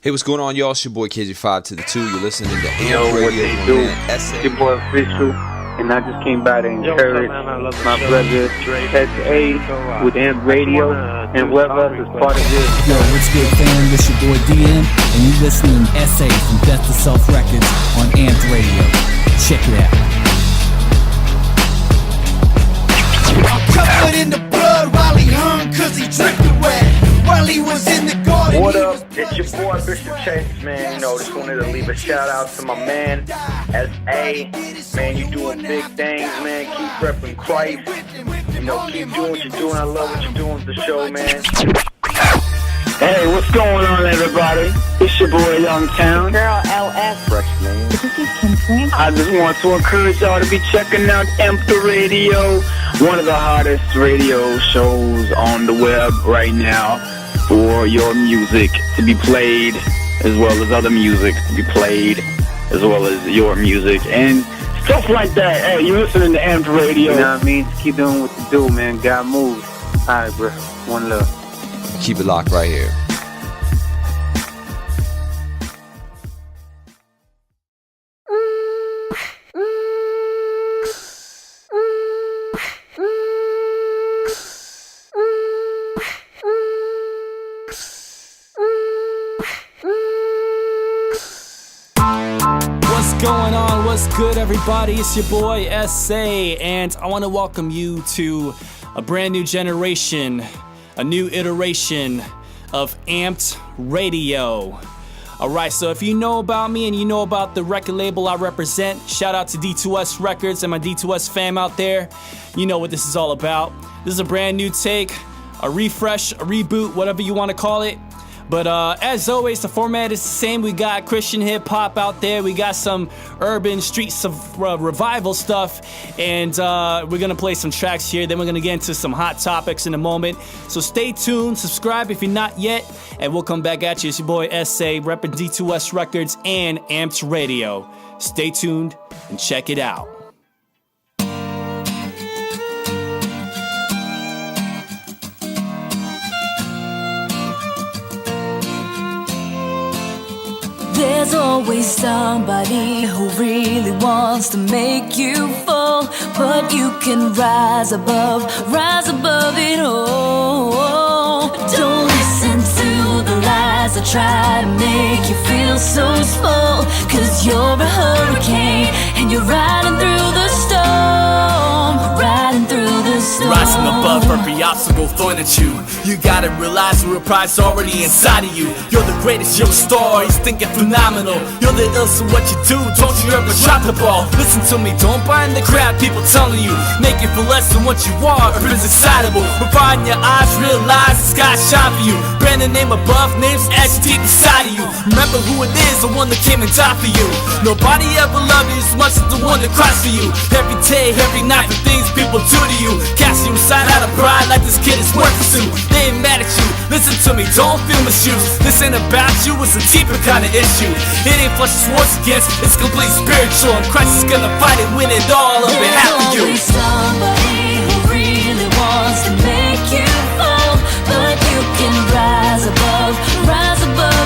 Hey, what's going on, y'all? It's your boy KJ5 to the 2. You're listening to Yo, what Radio. they do? It's your boy Official, and I just came by to encourage my brother SA with ampedradio and whoever else is part of this. Yo, what's good, fam? This your boy DM, and you listening to SA from Death to Self Records on ampedradio. Check it out. I'm covered in the blood while he hung, cause he drifted wet. While he was in the garden. What up? It's your boy Bishop Chase, man. You know, just wanted to leave a shout out to my man SA. Man, you doing big things, man. Keep repping Christ. You know, keep doing what you're doing. I love what you're doing with the show, man. Hey, what's going on, everybody? It's your boy Youngtown. Girl LS. Freshman. This is Kim Frank. I just want to encourage y'all to be checking out ampedradio, one of the hottest radio shows on the web right now, for your music to be played as well as other music to be played as well as your music and stuff like that. Hey, you listening to ampedradio. You know what I mean? Just keep doing what you do, man. God moves. Alright, bro. One love. Keep it locked right here. What's going on? What's good, everybody? It's your boy SA, and I want to welcome you to a brand new generation, a new iteration of Amped Radio. Alright, so if you know about me and you know about the record label I represent, shout out to D2S Records and my D2S fam out there. You know what this is all about. This is a brand new take, a refresh, a reboot, whatever you want to call it. But as always, the format is the same. We got Christian hip-hop out there. We got some urban streets of revival stuff. And we're going to play some tracks here. Then we're going to get into some hot topics in a moment. So stay tuned. Subscribe if you're not yet. And we'll come back at you. It's your boy SA, repping D2S Records and Amped Radio. Stay tuned and check it out. There's always somebody who really wants to make you fall, but you can rise above it all. Don't listen to the lies that try to make you feel so small, cause you're a hurricane and you're riding through the storm, riding through the storm. Rising above every obstacle thrown at you. You gotta realize the real pride's already inside of you. You're the greatest, you're a star, you're thinking phenomenal. You're the illest in what you do, don't you ever drop the ball. Listen to me, don't buy in the crowd people telling you. Make it for less than what you are, or is excitable. Refine your eyes, realize the sky shine for you. Brand the name above, names etched deep inside of you. Remember who it is, the one that came and died for you. Nobody ever loved you as much as the one that cries for you. Every day, every night, the things people do to you. Casting you inside out of pride like this kid is worth pursuit. They ain't mad at you, listen to me, don't feel misused. This ain't about you, it's a deeper kind of issue. It ain't flesh and swords against, it's complete spiritual. And Christ is gonna fight it, win it all on behalf of you. There's always somebody who really wants to make you fall, but you can rise above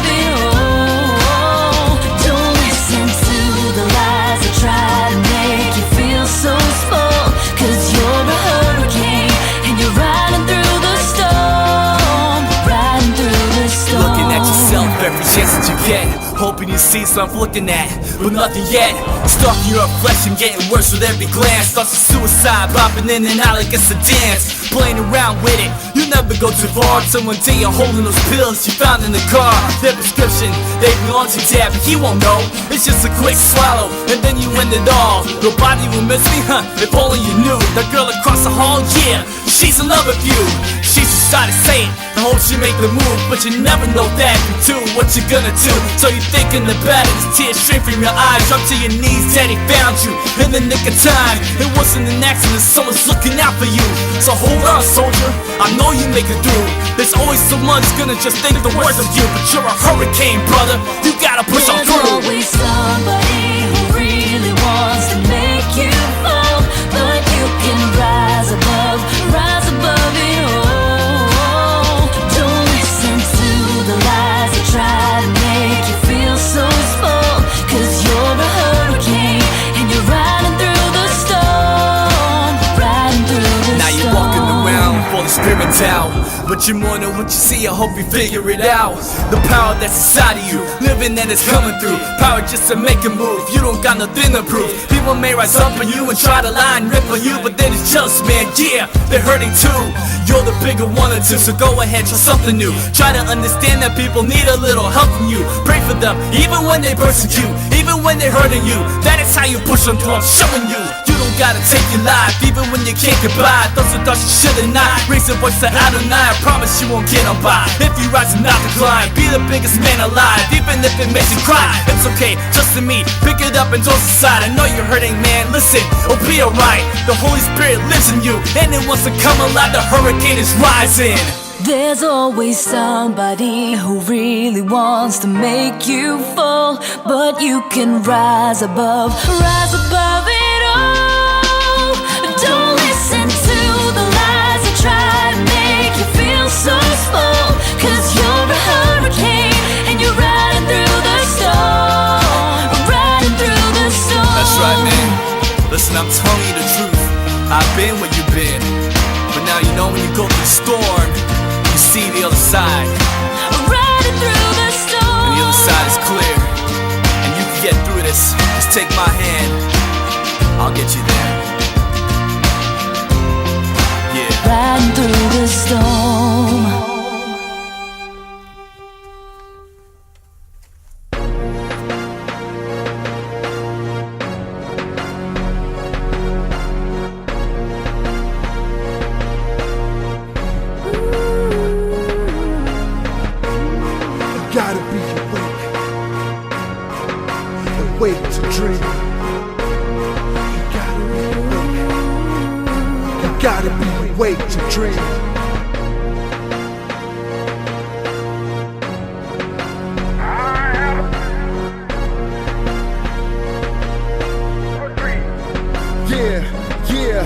it all. Don't listen to the lies that try to make you feel so small, cause you're a hurricane and you're riding through the storm, riding through the storm. Looking at yourself every chance that you get, hoping you see something looking at, but nothing yet. Stalking your flesh and getting worse with every glance. Thoughts of suicide, bopping in and out like it's a dance. Playing around with it, you never go too far. Till one day you're holding those pills you found in the car. Their prescription, they belong to dad, but he won't know. It's just a quick swallow, and then you end it all. Nobody will miss me, huh? If only you knew. That girl across the hall, yeah, she's in love with you. She's just trying to say it, I hope she make the move, but you never know that you do what you gonna do. So you thinking about it, as tears stream from your eyes. Drop to your knees, daddy found you in the nick of time. It wasn't an accident, someone's looking out for you. So hold on, soldier, I know you make it through. There's always someone's gonna just think the worst of you, but you're a hurricane, brother, you gotta push on through. There's always somebody who really wants to make you fall, but you can rise above it all. Don't listen to the lies that try to make doubt. But you're more than what you see, I hope you figure it out. The power that's inside of you, living and it's coming through. Power just to make a move, you don't got nothing to prove. People may rise up on you and try to lie and rip on you, but then it's just, man, yeah, they're hurting too. You're the bigger one or two, so go ahead, try something new. Try to understand that people need a little help from you. Pray for them, even when they persecute, even when they're hurting you. That is how you push them through, I'm showing you. You don't gotta take your life, even when you can't get by. Those who thought you should've not, raise your voice to Adonai. I promise you won't get on by. If you rise and not decline, be the biggest man alive, even if it makes you cry. It's okay, trust in me, pick it up and toss it aside. I know you're hurting, man, listen, it'll be alright. The Holy Spirit lives in you, and it wants to come alive. The hurricane is rising. There's always somebody who really wants to make you fall, but you can rise above it all. Don't listen to the lies that try to make you feel so small, 'cause you're a hurricane and you're riding through the storm, riding through the storm. That's right, man. Listen, I'm telling you the truth. I've been where you've been, but now you know when you go through the storm, you see the other side. Riding through the storm, and the other side is clear, and you can get through this. Just take my hand, I'll get you there. Yeah. riding through the storm. Gotta be awake to dream. You gotta be awake to dream. Yeah.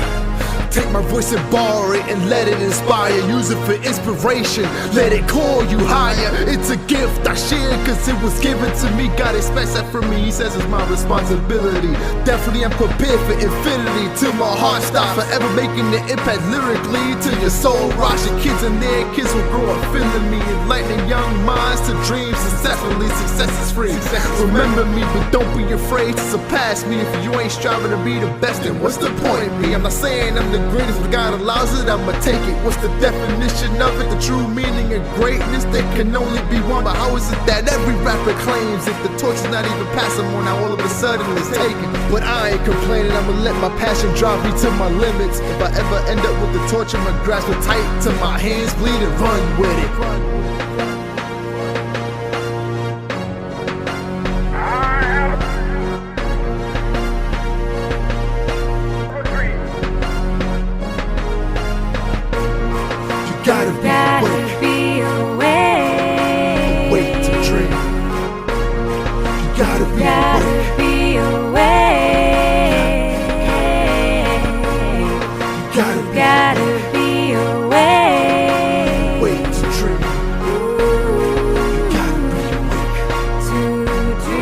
Take my voice and borrow it and let it inspire. Use it for inspiration, let it call you higher. It's a gift I share cause it was given to me. God expects that from me, he says it's my responsibility. Definitely I'm prepared for infinity, till my heart stops forever making the impact lyrically. Till your soul rocks, your kids and their kids will grow up feeling me. Enlightening young minds to dream successfully. Success is free. Remember me, but don't be afraid to surpass me. If you ain't striving to be the best, then what's the point of me? I'm not saying I'm the greatest, but God allows it, I'ma take it. What's the definition of it? The true meaning of greatness, there can only be one. But how is it that every rapper claims if the torch is not even passable, now all of a sudden it's taken? But I ain't complaining, I'ma let my passion drive me to my limits. If I ever end up with the torch, I'ma grasp it tight till my hands bleed and run with it. Gotta be awake. Wait to dream. You gotta be awake. You gotta be awake. Wait to dream. You gotta be awake.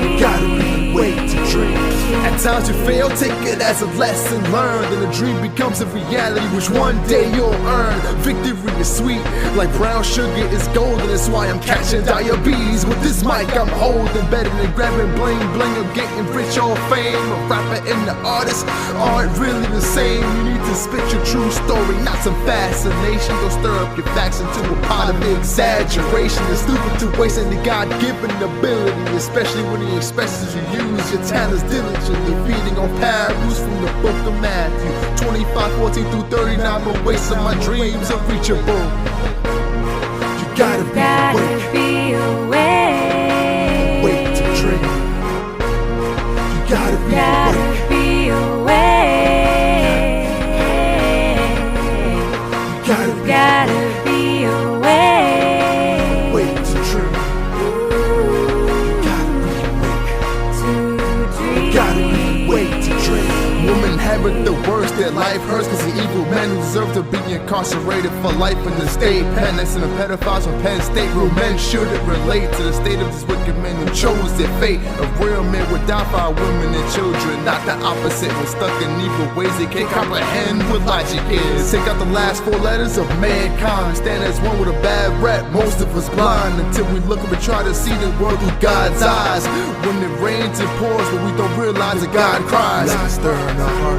You gotta be awake to dream. At times you fail, take it as a lesson learned, and the dream becomes a reality which one day you'll earn. Victory is sweet, like brown sugar is golden. That's why I'm catching diabetes with this mic I'm holding. Better than grabbing bling bling or getting rich on fame. A rapper and the artist aren't really the same. You need to spit your true story, not some fascination. Don't stir up your facts into a pot of exaggeration. It's stupid to waste any God-given ability, especially when he expects you to use your talents diligently. Feeding on parables from the book of Matthew 25:14-39. I'm wasting my dreams unreachable. You gotta be awake. Wait to dream. You gotta be awake. You gotta be awake. Wait to dream. You gotta be awake. You gotta be awake to dream. Women having the worst their life hurts cause of evil men who deserve to be incarcerated for life in the state pen. That's in the pedophiles from Penn State. Real men shouldn't relate to the state of these wicked men who chose their fate. A real man would die for our women and children, not the opposite. We're stuck in evil ways they can't comprehend what logic is. Take out the last four letters of mankind, stand as one with a bad rep. Most of us blind until we look up and try to see the world through God's eyes. When it rains and pours, but we don't realize that God cries.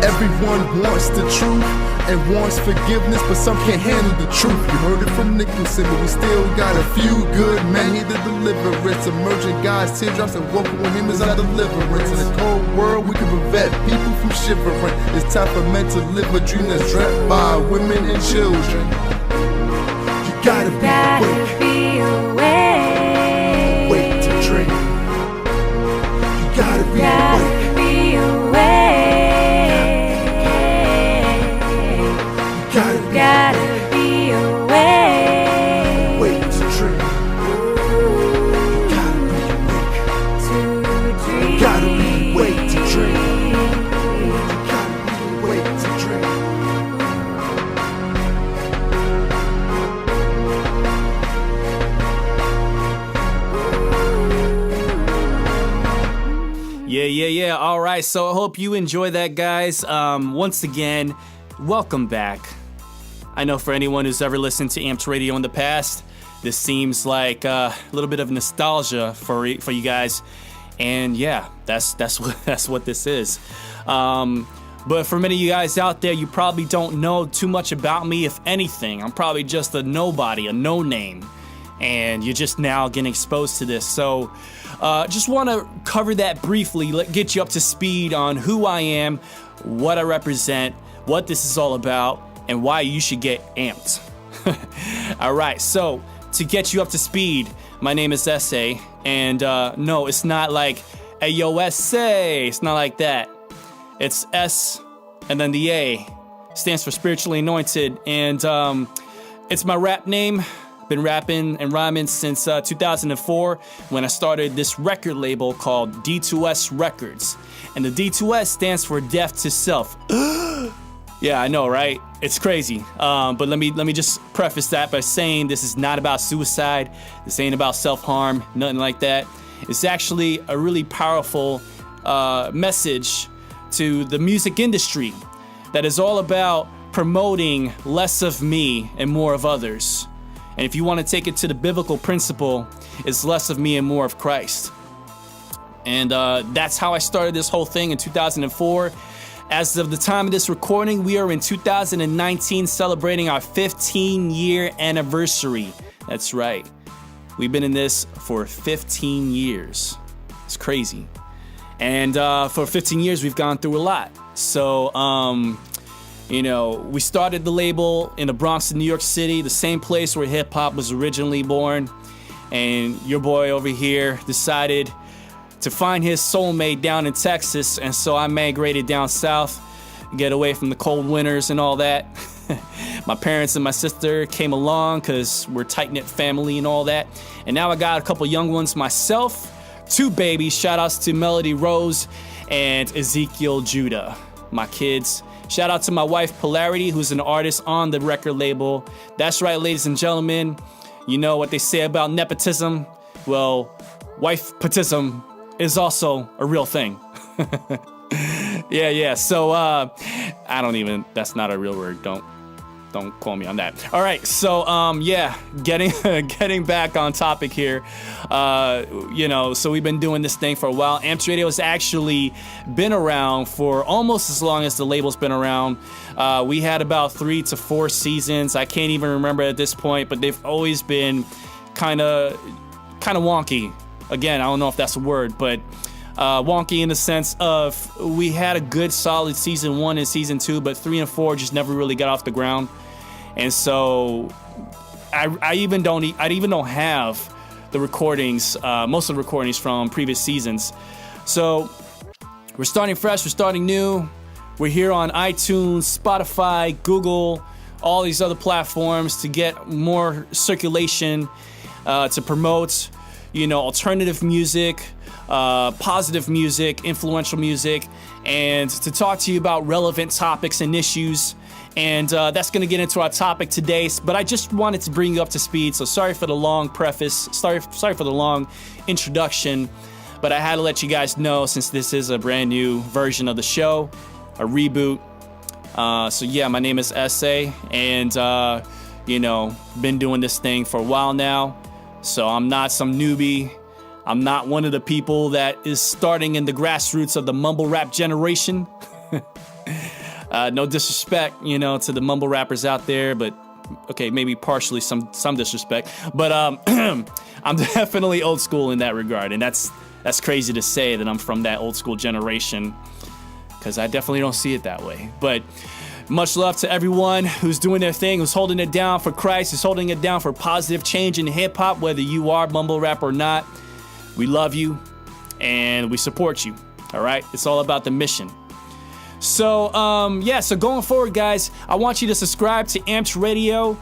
Everyone wants the truth and wants forgiveness, but some can't handle the truth. You heard it from Nicholson, but we still got a few good men. He the deliverance, emerging God's teardrops and walking with him is our deliverance. In a cold world, we can prevent people from shivering. It's time for men to live a dream that's dreamt by women and children. You gotta be awake. Wake to dream. You gotta be awake. Gotta be awake. Wait to dream. Gotta be awake. To dream. Gotta be awake to dream. Gotta be awake to dream. Yeah. All right. So I hope you enjoy that, guys. Once again, welcome back. I know for anyone who's ever listened to Amped Radio in the past, this seems like a little bit of nostalgia for you guys, and yeah, that's what this is. But for many of you guys out there, you probably don't know too much about me. If anything, I'm probably just a nobody, a no name, and you're just now getting exposed to this. So just want to cover that briefly, get you up to speed on who I am, what I represent, what this is all about, and why you should get amped. All right, so to get you up to speed, my name is S.A., and no, it's not like Ayo S.A., it's not like that. It's S, and then the A stands for spiritually anointed, and it's my rap name. Been rapping and rhyming since 2004 when I started this record label called D2S Records, and the D2S stands for Death to Self. Yeah, I know, right? It's crazy. But let me just preface that by saying this is not about suicide. This ain't about self-harm, nothing like that. It's actually a really powerful message to the music industry that is all about promoting less of me and more of others. And if you want to take it to the biblical principle, it's less of me and more of Christ. And that's how I started this whole thing in 2004. As of the time of this recording, we are in 2019 celebrating our 15-year anniversary. That's right. We've been in this for 15 years. It's crazy. And for 15 years, we've gone through a lot. So, we started the label in the Bronx in New York City, the same place where hip-hop was originally born. And your boy over here decided to find his soulmate down in Texas, and so I migrated down south, get away from the cold winters and all that. My parents and my sister came along because we're a tight-knit family and all that. And now I got a couple young ones myself, 2 babies. Shout outs to Melody Rose and Ezekiel Judah, my kids. Shout out to my wife Polarity, who's an artist on the record label. That's right, ladies and gentlemen. You know what they say about nepotism? Well, wife-patism is also a real thing. Yeah. So, that's not a real word. Don't quote me on that. All right. So, getting back on topic here. So we've been doing this thing for a while. Amped Radio has actually been around for almost as long as the label's been around. We had about 3 to 4 seasons. I can't even remember at this point, but they've always been kind of wonky. Again, I don't know if that's a word, but wonky in the sense of we had a good solid season 1 and season 2, but 3 and 4 just never really got off the ground. And so I even don't have the recordings, most of the recordings from previous seasons. So we're starting fresh, we're starting new. We're here on iTunes, Spotify, Google, all these other platforms to get more circulation, to promote alternative music, positive music, influential music, and to talk to you about relevant topics and issues. And that's going to get into our topic today. But I just wanted to bring you up to speed. So sorry for the long preface. Sorry for the long introduction. But I had to let you guys know, since this is a brand new version of the show, a reboot. So yeah, my name is S.A. And, been doing this thing for a while now. So I'm not some newbie. I'm not one of the people that is starting in the grassroots of the mumble rap generation. No disrespect, to the mumble rappers out there, but okay, maybe partially some disrespect. But I'm definitely old school in that regard, and that's crazy to say that I'm from that old school generation, because I definitely don't see it that way. But much love to everyone who's doing their thing, who's holding it down for Christ, who's holding it down for positive change in hip hop, whether you are mumble rap or not. We love you and we support you. All right, it's all about the mission. So, so going forward, guys, I want you to subscribe to Amped Radio,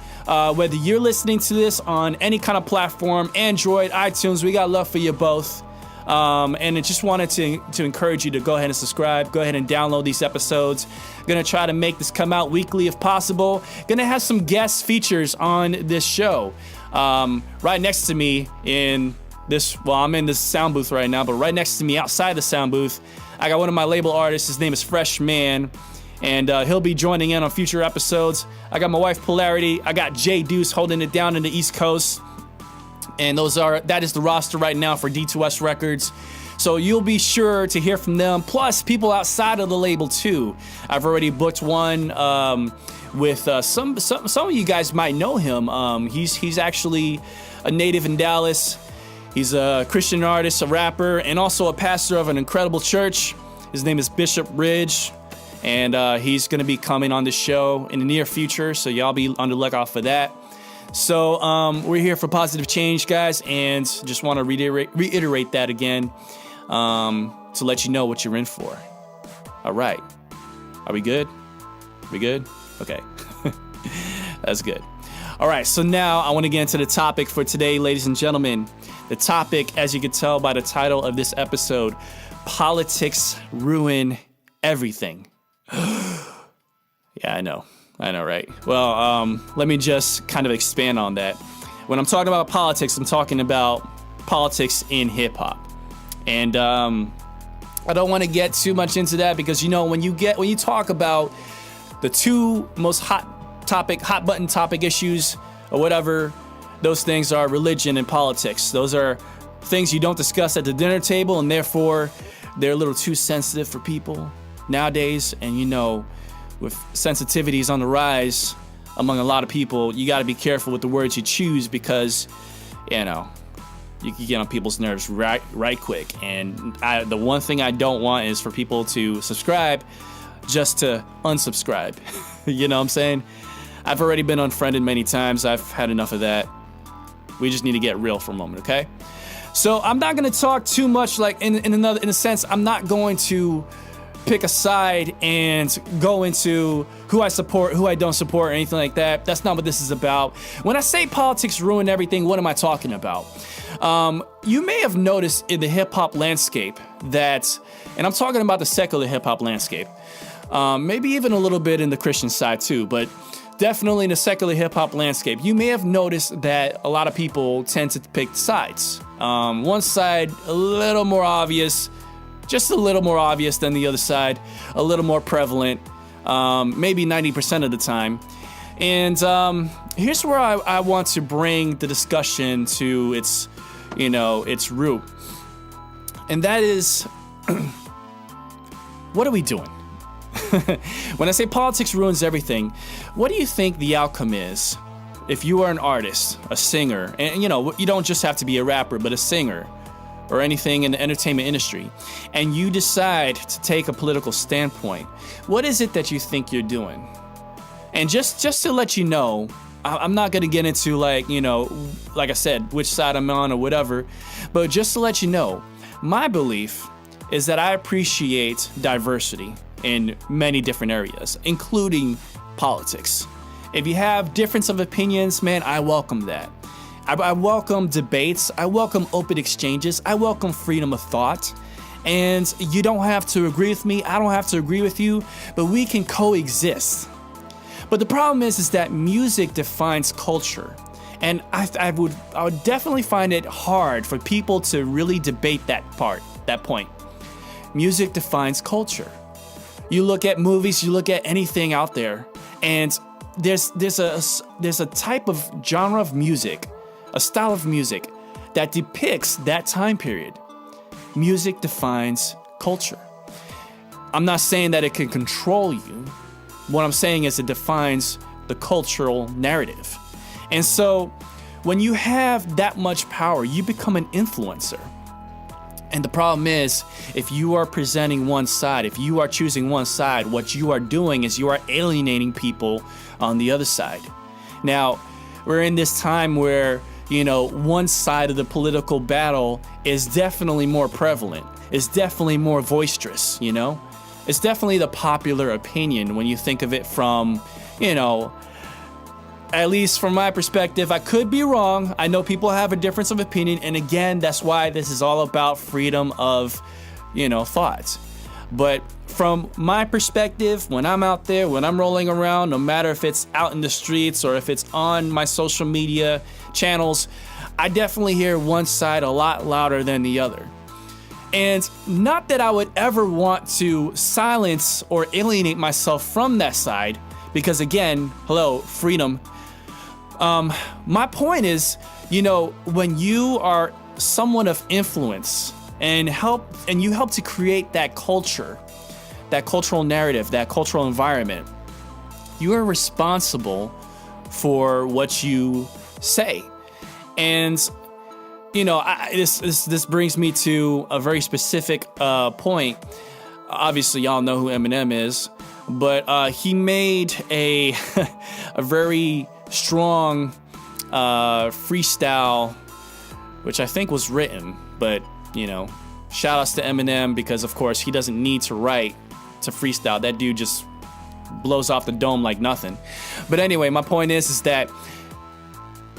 whether you're listening to this on any kind of platform, Android, iTunes, we got love for you both. And I just wanted to encourage you to go ahead and subscribe, go ahead and download these episodes. Gonna try to make this come out weekly if possible. Gonna have some guest features on this show. Right next to me I'm in this sound booth right now, but right next to me outside the sound booth, I got one of my label artists. His name is Freshman, and he'll be joining in on future episodes. I got my wife Polarity. I got J Deuce holding it down in the East Coast, and that is the roster right now for D2S Records. So you'll be sure to hear from them. Plus people outside of the label too. I've already booked one with some of you guys might know him. He's actually a native in Dallas. He's a Christian artist, a rapper, and also a pastor of an incredible church. His name is Bishop Ridge, and he's going to be coming on the show in the near future, so y'all be on the lookout for that. So we're here for positive change, guys, and just want to reiterate that again to let you know what you're in for. All right. Are we good? We good? Okay. That's good. All right, so now I want to get into the topic for today, ladies and gentlemen. The topic, as you can tell by the title of this episode, politics ruin everything. Yeah, I know, right? Well, let me just kind of expand on that. When I'm talking about politics, I'm talking about politics in hip hop. And I don't want to get too much into that because, when you talk about the two most hot button topic issues or whatever, those things are religion and politics. Those are things you don't discuss at the dinner table, and therefore they're a little too sensitive for people nowadays. And with sensitivities on the rise among a lot of people, you got to be careful with the words you choose because, you can get on people's nerves right quick. And the one thing I don't want is for people to subscribe just to unsubscribe. You know what I'm saying? I've already been unfriended many times. I've had enough of that. We just need to get real for a moment, okay? So I'm not going to talk too much, like in a sense, I'm not going to pick a side and go into who I support, who I don't support, or anything like that. That's not what this is about. When I say politics ruin everything, what am I talking about? You may have noticed in the hip-hop landscape that, and I'm talking about the secular hip-hop landscape, maybe even a little bit in the Christian side too, but definitely in the secular hip-hop landscape, you may have noticed that a lot of people tend to pick sides. One side, a little more obvious, just a little more obvious than the other side, a little more prevalent, maybe 90% of the time. And here's where I want to bring the discussion to its root. And that is, what are we doing? When I say politics ruins everything, what do you think the outcome is if you are an artist, a singer, and you don't just have to be a rapper, but a singer or anything in the entertainment industry, and you decide to take a political standpoint? What is it that you think you're doing? And just to let you know, I'm not going to get into like I said, which side I'm on or whatever, but just to let you know, my belief is that I appreciate diversity in many different areas, including politics. If you have difference of opinions, man, I welcome that. I welcome debates. I welcome open exchanges. I welcome freedom of thought. And you don't have to agree with me. I don't have to agree with you, but we can coexist. But the problem is that music defines culture. And I would definitely find it hard for people to really debate that point. Music defines culture. You look at movies, you look at anything out there, and there's a type of genre of music, a style of music that depicts that time period. Music defines culture. I'm not saying that it can control you. What I'm saying is it defines the cultural narrative. And so when you have that much power, you become an influencer. And the problem is, if you are presenting one side, if you are choosing one side, what you are doing is you are alienating people on the other side. Now, we're in this time where, one side of the political battle is definitely more prevalent. It's definitely more boisterous, It's definitely the popular opinion when you think of it from, at least from my perspective. I could be wrong. I know people have a difference of opinion. And again, that's why this is all about freedom of, thoughts. But from my perspective, when I'm out there, when I'm rolling around, no matter if it's out in the streets or if it's on my social media channels, I definitely hear one side a lot louder than the other. And not that I would ever want to silence or alienate myself from that side, because again, hello, freedom. My point is, when you are someone of influence and you help to create that culture, that cultural narrative, that cultural environment, you are responsible for what you say. And this brings me to a very specific point. Obviously, y'all know who Eminem is, but he made a a very strong freestyle, which I think was written. But shout outs to Eminem, because of course he doesn't need to write to freestyle. That dude just blows off the dome like nothing. But anyway, my point is that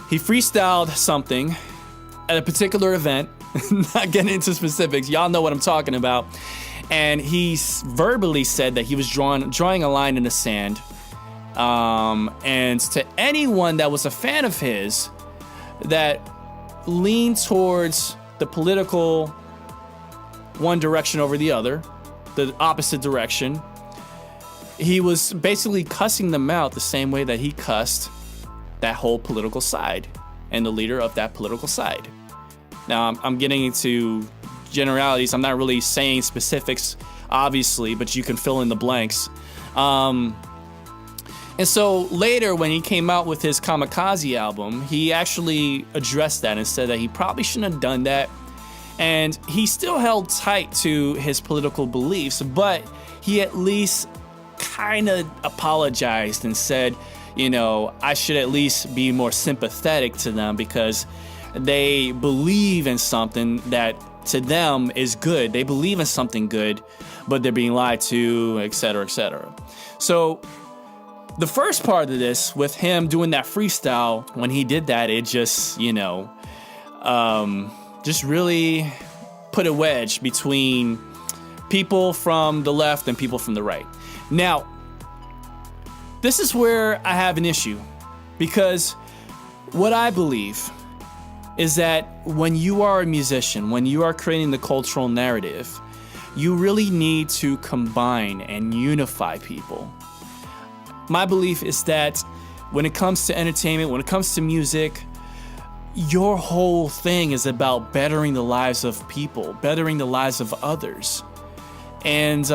he freestyled something at a particular event. Not getting into specifics, y'all know what I'm talking about. And he verbally said that he was drawing a line in the sand. And to anyone that was a fan of his that leaned towards the political one direction over the other, the opposite direction, he was basically cussing them out the same way that he cussed that whole political side and the leader of that political side. Now, I'm getting into generalities. I'm not really saying specifics, obviously, but you can fill in the blanks. And so later, when he came out with his Kamikaze album, he actually addressed that and said that he probably shouldn't have done that. And he still held tight to his political beliefs, but he at least kind of apologized and said, I should at least be more sympathetic to them because they believe in something that to them is good. They believe in something good, but they're being lied to, etc., etc. So the first part of this, with him doing that freestyle, when he did that, it just, just really put a wedge between people from the left and people from the right. Now, this is where I have an issue, because what I believe is that when you are a musician, when you are creating the cultural narrative, you really need to combine and unify people. My belief is that when it comes to entertainment, when it comes to music, your whole thing is about bettering the lives of people, bettering the lives of others. And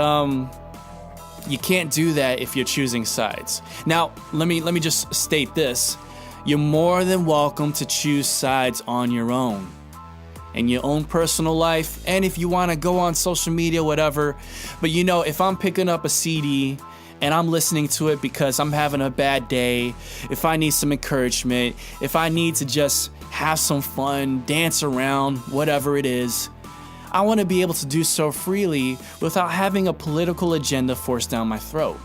you can't do that if you're choosing sides. Now, let me just state this. You're more than welcome to choose sides on your own, in your own personal life, and if you want to go on social media, whatever. But if I'm picking up a CD and I'm listening to it because I'm having a bad day, if I need some encouragement, if I need to just have some fun, dance around, whatever it is, I want to be able to do so freely without having a political agenda forced down my throat,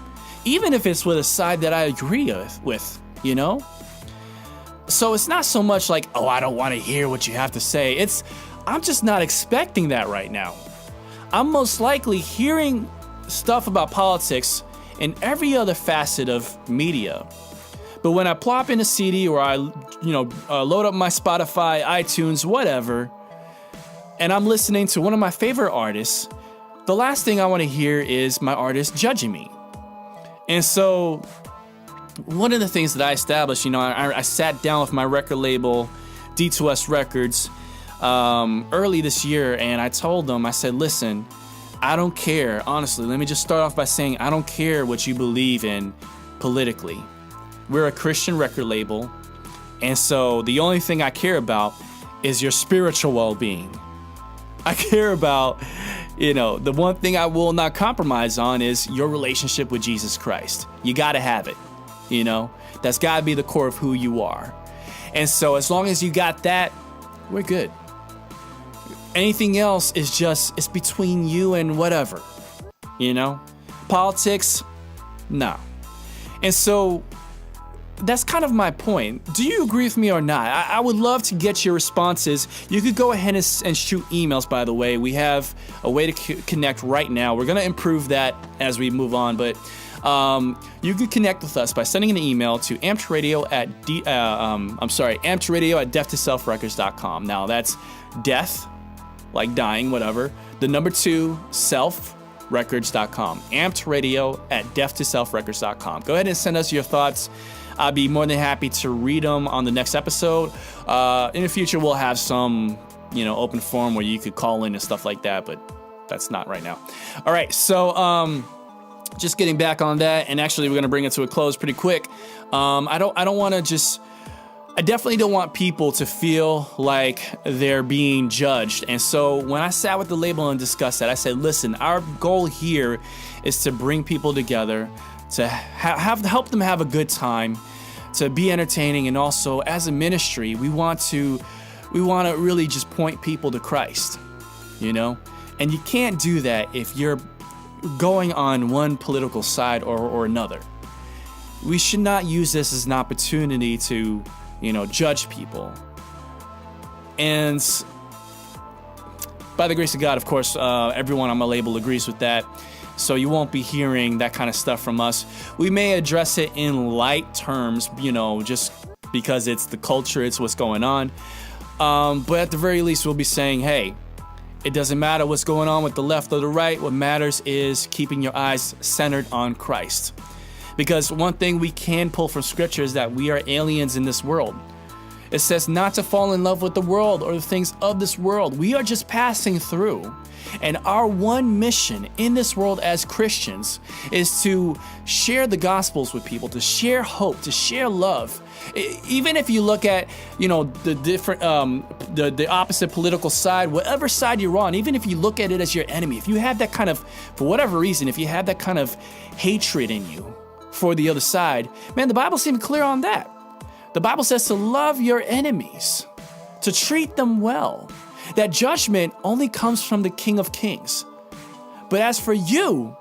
even if it's with a side that I agree with, So it's not so much like, oh, I don't want to hear what you have to say. I'm just not expecting that right now. I'm most likely hearing stuff about politics in every other facet of media. But when I plop in a CD or I, load up my Spotify, iTunes, whatever, and I'm listening to one of my favorite artists, the last thing I want to hear is my artist judging me. And so one of the things that I established, I sat down with my record label, D2S Records, early this year, and I told them, I said, listen, I don't care. Honestly, let me just start off by saying I don't care what you believe in politically. We're a Christian record label, and so the only thing I care about is your spiritual well-being. I care about, the one thing I will not compromise on is your relationship with Jesus Christ. You gotta have it, That's gotta be the core of who you are. And so as long as you got that, we're good. Anything else is it's between you and whatever, Politics, no. And so that's kind of my point. Do you agree with me or not? I would love to get your responses. You could go ahead and shoot emails, by the way. We have a way to connect right now. We're going to improve that as we move on, but you could connect with us by sending an email to ampedradio at death2selfrecords.com. Now that's death, like dying, whatever. The number 2, selfrecords.com. ampedradio at death2selfrecords.com. Go ahead and send us your thoughts. I'd be more than happy to read them on the next episode. In the future, we'll have some, open forum where you could call in and stuff like that, but that's not right now. All right, so just getting back on that, and actually we're going to bring it to a close pretty quick. I definitely don't want people to feel like they're being judged. And so when I sat with the label and discussed that, I said, listen, our goal here is to bring people together, to help them have a good time, to be entertaining, and also as a ministry, we want to really just point people to Christ, And you can't do that if you're going on one political side or another. We should not use this as an opportunity to, judge people. And by the grace of God, of course, everyone on my label agrees with that. So you won't be hearing that kind of stuff from us. We may address it in light terms, just because it's the culture, it's what's going on. But at the very least, we'll be saying, hey, it doesn't matter what's going on with the left or the right. What matters is keeping your eyes centered on Christ. Because one thing we can pull from Scripture is that we are aliens in this world. It says not to fall in love with the world or the things of this world. We are just passing through. And our one mission in this world as Christians is to share the Gospels with people, to share hope, to share love. Even if you look at, the different, the opposite political side, whatever side you're on, even if you look at it as your enemy, if you have that kind of, for whatever reason, if you have that kind of hatred in you for the other side, man, the Bible seems clear on that. The Bible says to love your enemies, to treat them well. That judgment only comes from the King of Kings. But as for you,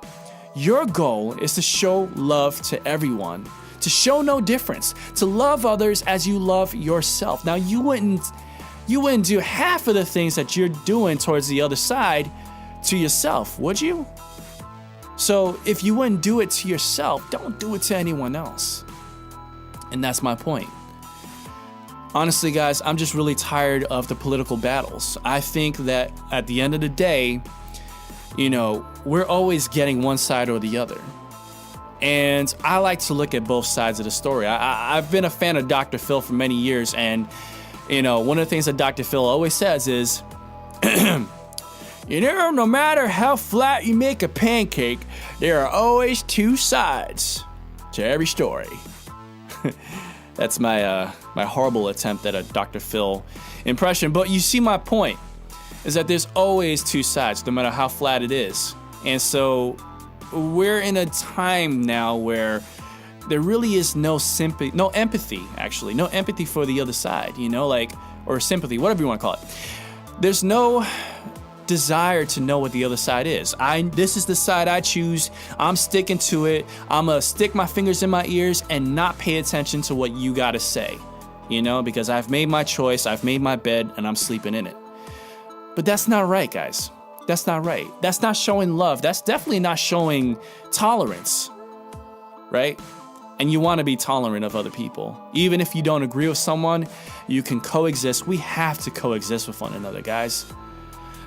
your goal is to show love to everyone, to show no difference, to love others as you love yourself. Now, you wouldn't do half of the things that you're doing towards the other side to yourself, would you? So if you wouldn't do it to yourself, don't do it to anyone else. And that's my point. Honestly, guys, I'm just really tired of the political battles. I think that at the end of the day, we're always getting one side or the other. And I like to look at both sides of the story. I've been a fan of Dr. Phil for many years, and, one of the things that Dr. Phil always says is, no matter how flat you make a pancake, there are always two sides to every story. That's my horrible attempt at a Dr. Phil impression. But you see my point, is that there's always two sides, no matter how flat it is. And so we're in a time now where there really is no empathy for the other side, or sympathy, whatever you want to call it. There's no desire to know what the other side is. This is the side I choose. I'm sticking to it. I'm gonna stick my fingers in my ears and not pay attention to what you gotta say. because I've made my choice, I've made my bed, and I'm sleeping in it. But that's not right, guys. That's not right. That's not showing love. That's definitely not showing tolerance, right? And you want to be tolerant of other people. Even if you don't agree with someone, you can coexist. We have to coexist with one another, guys.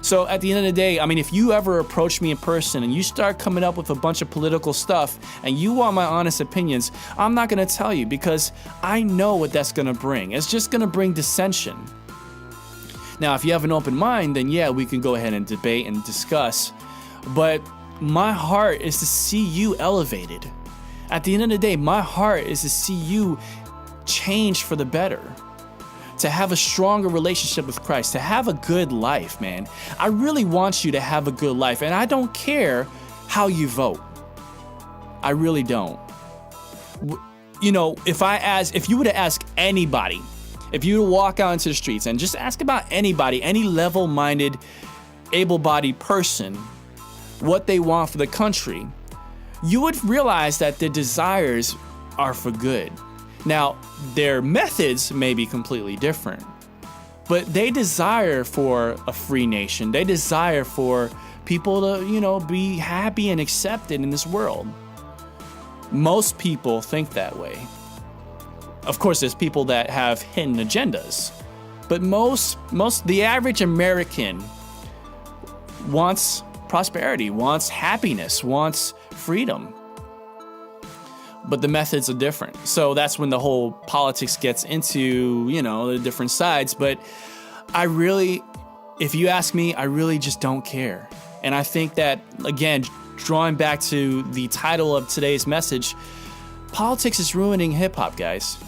So at the end of the day, I mean, if you ever approach me in person and you start coming up with a bunch of political stuff and you want my honest opinions, I'm not going to tell you because I know what that's going to bring. It's just going to bring dissension. Now, if you have an open mind, then yeah, we can go ahead and debate and discuss. But my heart is to see you elevated. At the end of the day, my heart is to see you change for the better, to have a stronger relationship with Christ, to have a good life, man. I really want you to have a good life, and I don't care how you vote. I really don't. If you were to ask anybody, if you were to walk out into the streets and just ask about anybody, any level-minded, able-bodied person, what they want for the country, you would realize that their desires are for good. Now, their methods may be completely different, but they desire for a free nation. They desire for people to, be happy and accepted in this world. Most people think that way. Of course, there's people that have hidden agendas, but the average American wants prosperity, wants happiness, wants freedom. But the methods are different. So that's when the whole politics gets into, the different sides. But if you ask me, I really just don't care. And I think that, again, drawing back to the title of today's message, politics is ruining hip hop, guys.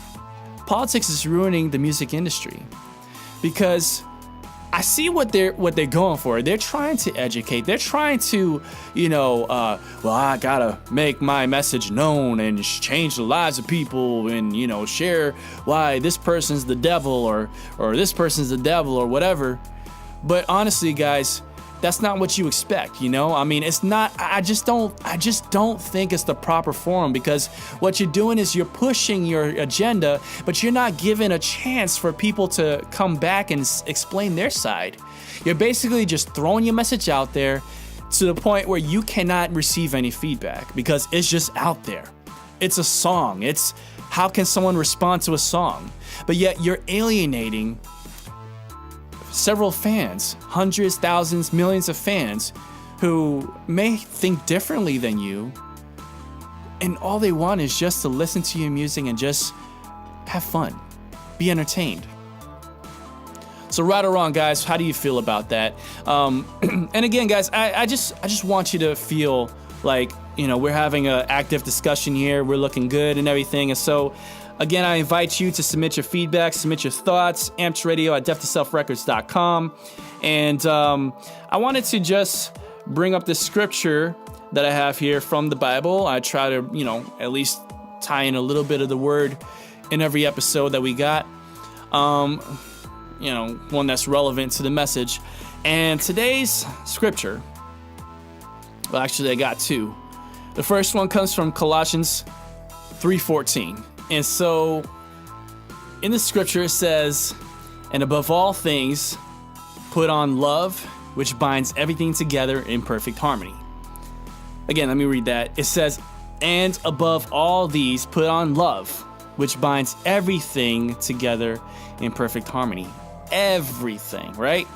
Politics is ruining the music industry because I see what they're going for. They're trying to educate. They're trying to, I gotta make my message known and change the lives of people and, share why this person's the devil or this person's the devil or whatever. But honestly, guys, that's not what you expect, I mean, it's not. I just don't think it's the proper forum because what you're doing is you're pushing your agenda, but you're not giving a chance for people to come back and explain their side. You're basically just throwing your message out there to the point where you cannot receive any feedback because it's just out there. It's a song. It's how can someone respond to a song? But yet you're alienating several fans, hundreds, thousands, millions of fans who may think differently than you, and all they want is just to listen to your music and just have fun, be entertained. So right or wrong, guys, how do you feel about that? And again, guys, I just want you to feel like, we're having an active discussion here, we're looking good and everything, and so again, I invite you to submit your feedback, submit your thoughts, ampsradio@death2selfrecords.com. And I wanted to just bring up this scripture that I have here from the Bible. I try to, at least tie in a little bit of the word in every episode that we got. One that's relevant to the message. And today's scripture, well, actually, I got two. The first one comes from Colossians 3:14. And so in the scripture it says, and above all things, put on love, which binds everything together in perfect harmony. Again, let me read that. It says, and above all these, put on love, which binds everything together in perfect harmony. Everything, right?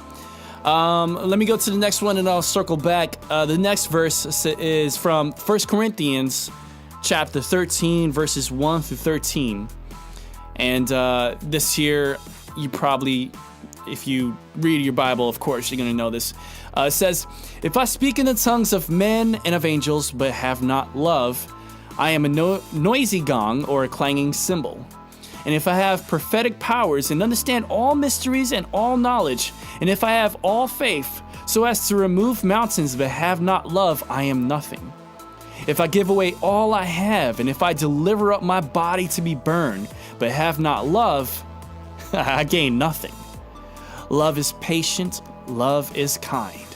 Let me go to the next one and I'll circle back. The next verse is from 1 Corinthians chapter 13, verses 1 through 13. And this here, you probably, if you read your Bible, of course, you're going to know this. It says, if I speak in the tongues of men and of angels, but have not love, I am a noisy gong or a clanging cymbal. And if I have prophetic powers and understand all mysteries and all knowledge, and if I have all faith so as to remove mountains but have not love, I am nothing. If I give away all I have, and if I deliver up my body to be burned, but have not love, I gain nothing. Love is patient, love is kind.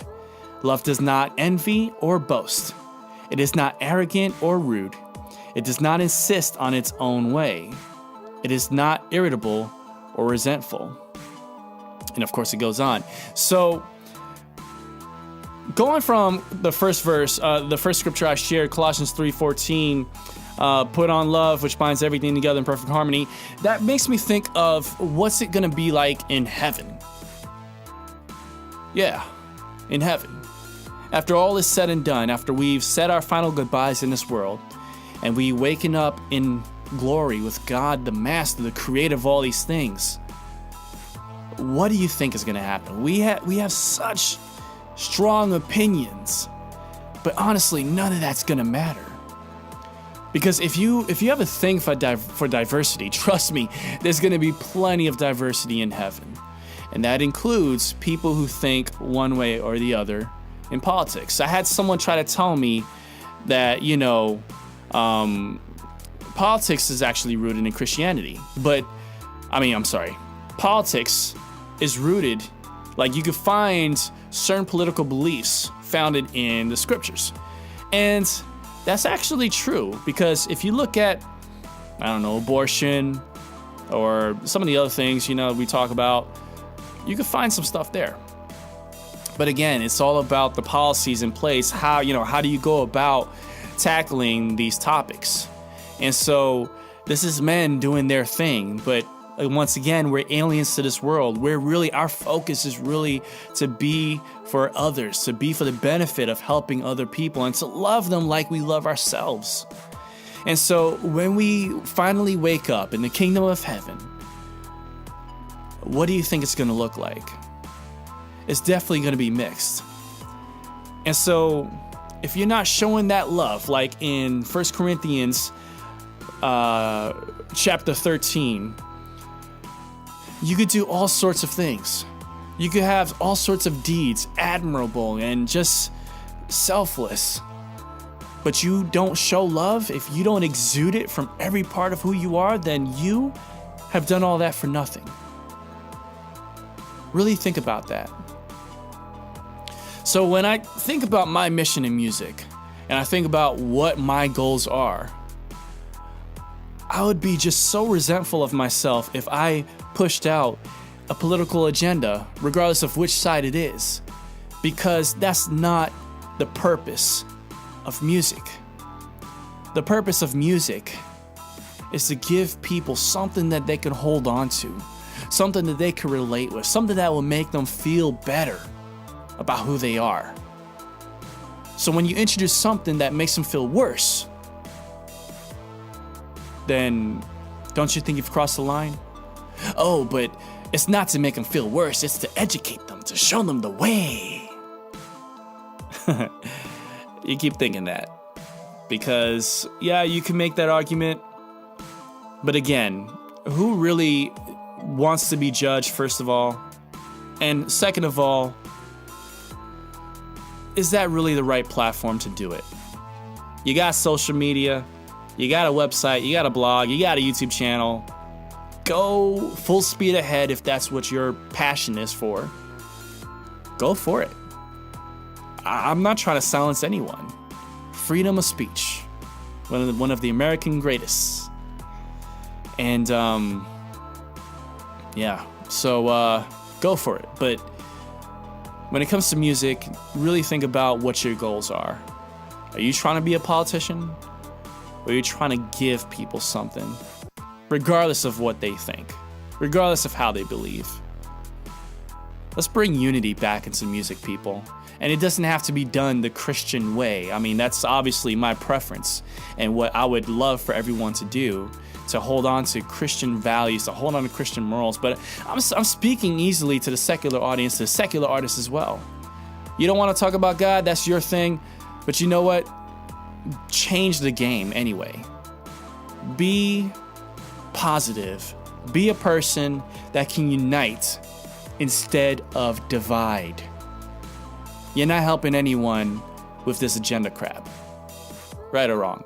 Love does not envy or boast. It is not arrogant or rude. It does not insist on its own way. It is not irritable or resentful. And of course it goes on. So going from the first verse, the first scripture I shared, Colossians 3:14, put on love, which binds everything together in perfect harmony. That makes me think of what's it going to be like in heaven. Yeah, in heaven. After all is said and done, after we've said our final goodbyes in this world, and we waken up in glory with God, the Master, the Creator of all these things, what do you think is going to happen? We have such strong opinions, but honestly, none of that's going to matter. Because if you have a thing for diversity, trust me, there's going to be plenty of diversity in heaven. And that includes people who think one way or the other in politics. I had someone try to tell me that, politics is actually rooted in Christianity. But, politics is rooted, like you could find certain political beliefs founded in the scriptures. And that's actually true, because if you look at, abortion or some of the other things, we talk about, you can find some stuff there. But again, it's all about the policies in place. How do you go about tackling these topics? And so this is men doing their thing. But once again, we're aliens to this world. Our focus is really to be for others, to be for the benefit of helping other people and to love them like we love ourselves. And so when we finally wake up in the kingdom of heaven, what do you think it's going to look like? It's definitely going to be mixed. And so if you're not showing that love, like in 1 Corinthians chapter 13, you could do all sorts of things. You could have all sorts of deeds, admirable and just selfless. But you don't show love, if you don't exude it from every part of who you are, then you have done all that for nothing. Really think about that. So when I think about my mission in music, and I think about what my goals are, I would be just so resentful of myself if I pushed out a political agenda, regardless of which side it is, because that's not the purpose of music. The purpose of music is to give people something that they can hold on to, something that they can relate with, something that will make them feel better about who they are. So when you introduce something that makes them feel worse, then don't you think you've crossed the line? Oh, but it's not to make them feel worse, it's to educate them, to show them the way. You keep thinking that. Because, yeah, you can make that argument. But again, who really wants to be judged, first of all? And second of all, is that really the right platform to do it? You got social media, you got a website, you got a blog, you got a YouTube channel. Go full speed ahead if that's what your passion is for. Go for it. I'm not trying to silence anyone. Freedom of speech, one of the American greatest. And so go for it. But when it comes to music, really think about what your goals are. Are you trying to be a politician? Or are you trying to give people something? Regardless of what they think, regardless of how they believe. Let's bring unity back into music, people. And it doesn't have to be done the Christian way. I mean, that's obviously my preference and what I would love for everyone to do, to hold on to Christian values, to hold on to Christian morals. But I'm speaking easily to the secular audience, to the secular artists as well. You don't want to talk about God, that's your thing. But you know what? Change the game anyway. Be positive. Be a person that can unite instead of divide. You're not helping anyone with this agenda crap. Right or wrong.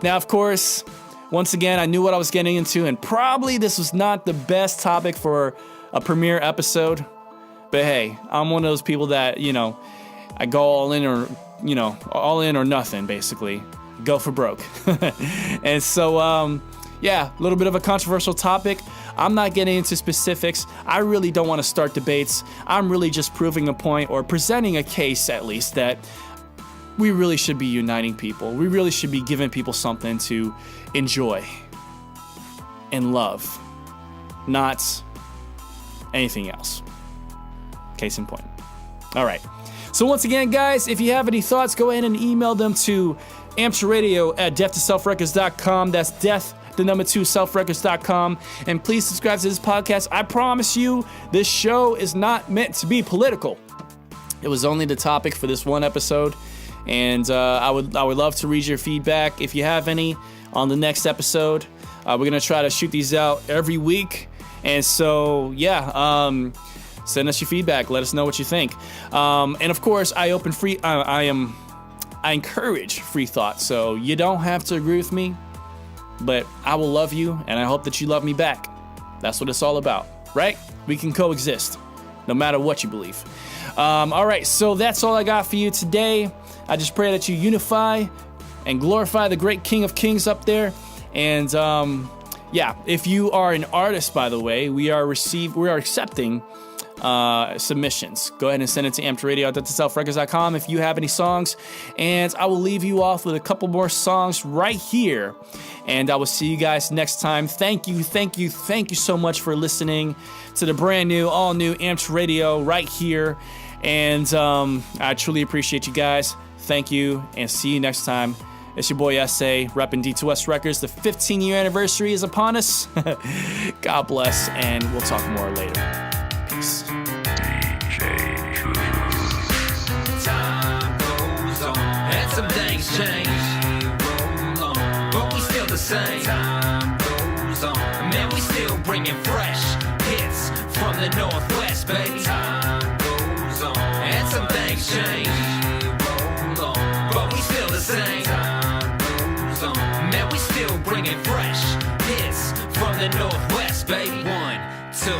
Now, of course, once again, I knew what I was getting into, and probably this was not the best topic for a premiere episode. But hey, I'm one of those people that, I go all in or nothing, basically. Go for broke. And so, a little bit of a controversial topic. I'm not getting into specifics. I really don't want to start debates. I'm really just proving a point, or presenting a case at least, that we really should be uniting people. We really should be giving people something to enjoy and love, not anything else. Case in point. All right. So once again, guys, if you have any thoughts, go ahead and email them to ampedradio@death2selfrecords.com. That's death2selfrecords.com. And please subscribe to this podcast. I promise you, this show is not meant to be political. It was only the topic for this one episode. And I would love to read your feedback if you have any on the next episode. We're going to try to shoot these out every week. And so, send us your feedback. Let us know what you think. And of course, I encourage free thought. So you don't have to agree with me, but I will love you, and I hope that you love me back. That's what it's all about, right? We can coexist, no matter what you believe. All right, so that's all I got for you today. I just pray that you unify and glorify the great King of Kings up there. And if you are an artist, by the way, we are accepting submissions. Go ahead and send it to ampedradio@death2selfrecords.com if you have any songs. And I will leave you off with a couple more songs right here. And I will see you guys next time. Thank you so much for listening to the brand new, all new Amped Radio right here. And I truly appreciate you guys. Thank you, and see you next time. It's your boy S.A. repping D2S Records. The 15-year anniversary is upon us. God bless, and we'll talk more later. Peace. Time goes on, and some things change. But we still the same. Time goes on, man, we still bringing fresh hits from the Northwest, baby. Time goes on, and some things change. But we still the same. Time goes on, man, we still bringing fresh hits from the Northwest, baby. 1, 2,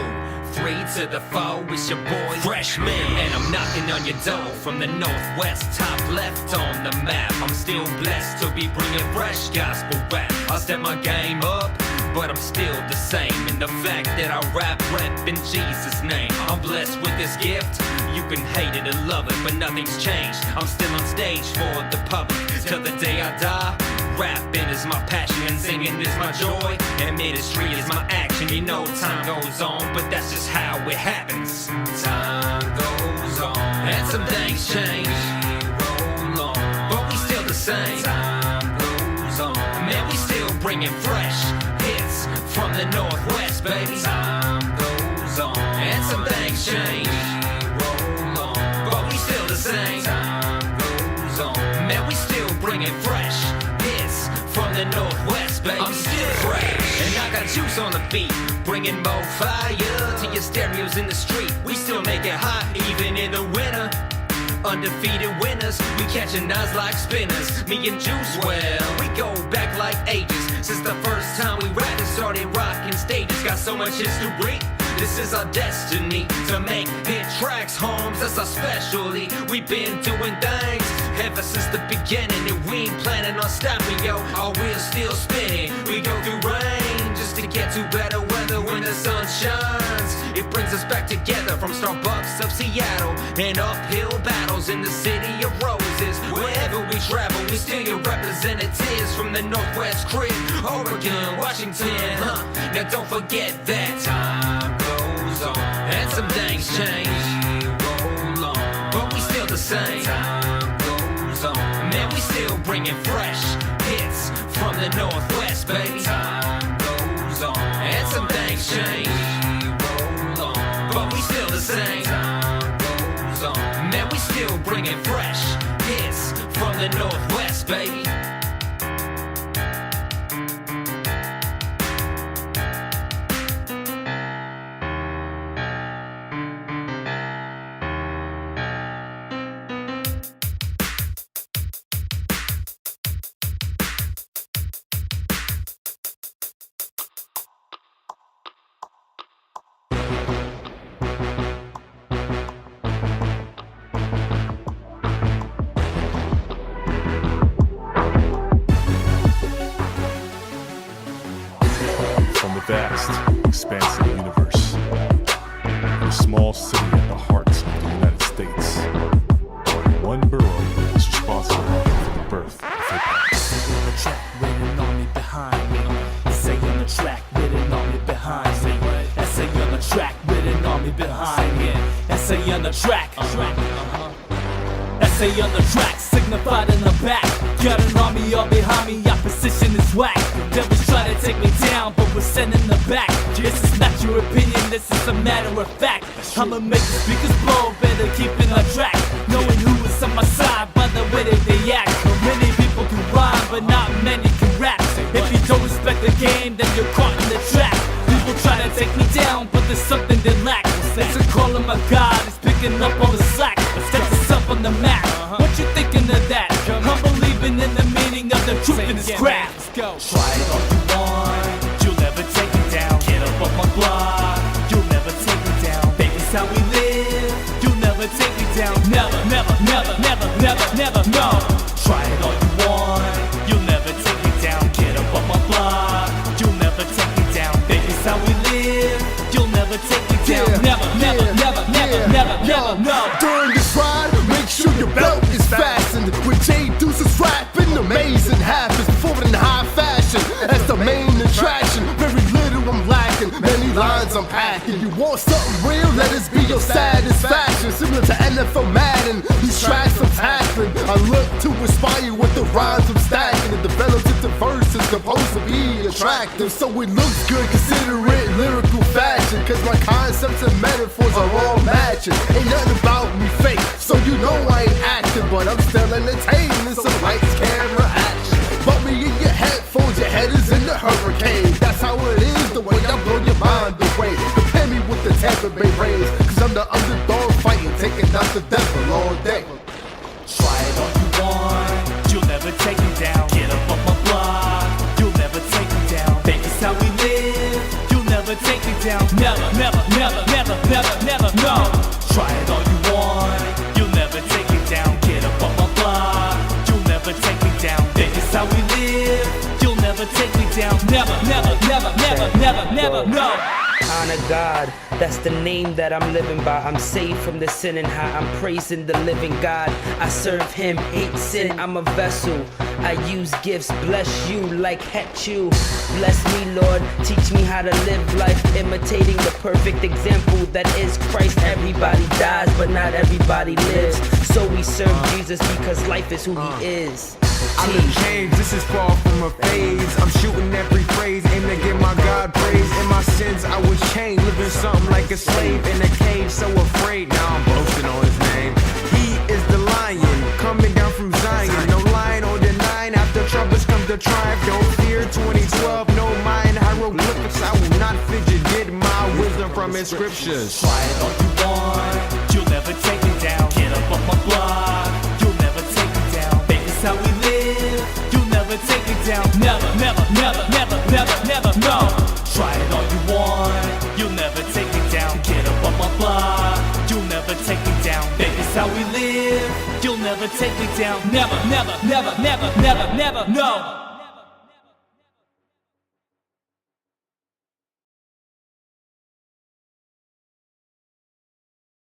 3 to the 4, it's your boy Freshman, and I'm knocking on your door from the Northwest, top left on the map. I'm still blessed to be bringing fresh gospel rap. I'll step my game up, but I'm still the same in the fact that I rap in Jesus' name. I'm blessed with this gift. You can hate it or love it, but nothing's changed. I'm still on stage for the public till the day I die. Rapping is my passion and singing is my joy, and ministry is my action. You know time goes on, but that's just how it happens. Time goes on, and some things change. Roll on, but we still the same. Time goes on, man, we still bringing fresh hits from the Northwest, baby. Time goes on, and some things change. Roll on, but we still the same. Time goes on, man, we still bringing fresh hits from the Northwest, baby. I'm still fresh, and I got juice on the beat, bringing more fire to your stereos in the street. We still make it hot, even in the winter. Undefeated winners, we catching eyes like spinners. Me and Juice, well, we go back like ages. Since the first time we rapped and started rocking stages, got so much history. This is our destiny, to make hit tracks, homes, that's our specialty. We've been doing things ever since the beginning, and we ain't planning on stopping, yo. Our wheels still spinning, we go through rain just to get to better weather when the sun shines. It brings us back together from Starbucks of Seattle and uphill battles in the city of roses. Wherever we travel, we still your representatives from the Northwest crib, Oregon, Washington, Now don't forget that time goes on, and some things change. Roll on, but we still the same. Time goes on, man, we still bringing fresh hits from the Northwest, baby. Time goes on, and some things change. Roll on, but we still the same. Time goes on, man, we still bringing fresh hits from the Northwest, baby. expanse of the universe. In a small city at the heart of the United States, one borough is responsible for the birth of hip-hop. Say on the track, waiting on me behind me. Say on the track, waiting on me behind me. That say on the track, waiting on me behind me. That say on the track. Essay on the track, signified in the back. Got an army all behind me, opposition is whack. Devils try to take me down, but we're sending the back. This is not your opinion, this is a matter of fact. I'ma make the speakers blow, better keep it on track. Knowing who is on my side by the way that they act. Many people can rhyme, but not many can rap. If you don't respect the game, then you're caught in the trap. People try to take me down, but there's something they lack. It's a call of my God, it's picking up all the slack. Sets us up on the map. What you thinking of that? I'm believing in the meaning of the truth in this crap. Try it all you want, you'll never take me down. Get up on my block, you'll never take me down. Baby's how we live, you'll never take me down. Never, never, never, never, never, never, no. Try it all you want, you'll never take me down. Get up on my block, you'll never take me down. Baby's how we live, you'll never take me down. Never, never, never, never, never, never, no. During this ride, make sure your belt is fastened. With J Deuce's rapping, amazing happens. Before in high fashion, as the main attraction. Very little I'm lacking, many lines I'm packing. You want something real? Let us be your satisfaction. Similar to NFL Madden, these tracks I'm tackling. I look to inspire with the rhymes I'm stacking. It develops into verses supposed to be attractive. So it looks good, consider it lyrical fashion. Cause my concepts and metaphors are all matching. Ain't nothing about me fake, so you know I ain't acting. But I'm still entertaining, some lights, camera, action. Bump me in your headphones, your head is in the hurricane. That's how it is, the way I blow your mind away. Compare me with the Tampa Bay Rays, cause I'm the underdog fighting, taking out the devil all day. Try it all you want, you'll never take me down. Get up on my block, you'll never take me down. Baby's how we live, you'll never take me down. Never, never, never, never, never, never, no. Try it all you want, you'll never take me down. Get up on my block, you'll never take me down. Baby's how we live, you'll never take me down. Never, never, never, never, never, never, no. Honor God, that's the name that I'm living by. I'm saved from the sin and high, I'm praising the living God. I serve Him, hate sin, I'm a vessel. I use gifts, bless you like het you. Bless me, Lord, teach me how to live life, imitating the perfect example that is Christ. Everybody dies, but not everybody lives. So we serve Jesus because life is who He is. I'm in chains, this is far from a phase. I'm shooting every phrase, aim to give my God praise. In my sins I was chained, living something like a slave in a cage, so afraid. Now I'm boasting on His name. He is the lion, coming down from Zion. No lying or denying, after troubles come to triumph. Don't fear 2012, no mind hieroglyphics. I will not fidget, get my wisdom from His scriptures. Try it all you want, you'll never take me down. Get up on my block, you'll never take me down. Baby's how we live, you'll never take me down. Never, never, never, never, never, never, no. Try it all you want, you'll never take me down. Get up on my block, you'll never take me down. Baby's how we live, you'll never take me down. Never, never, never, never, never, never, no.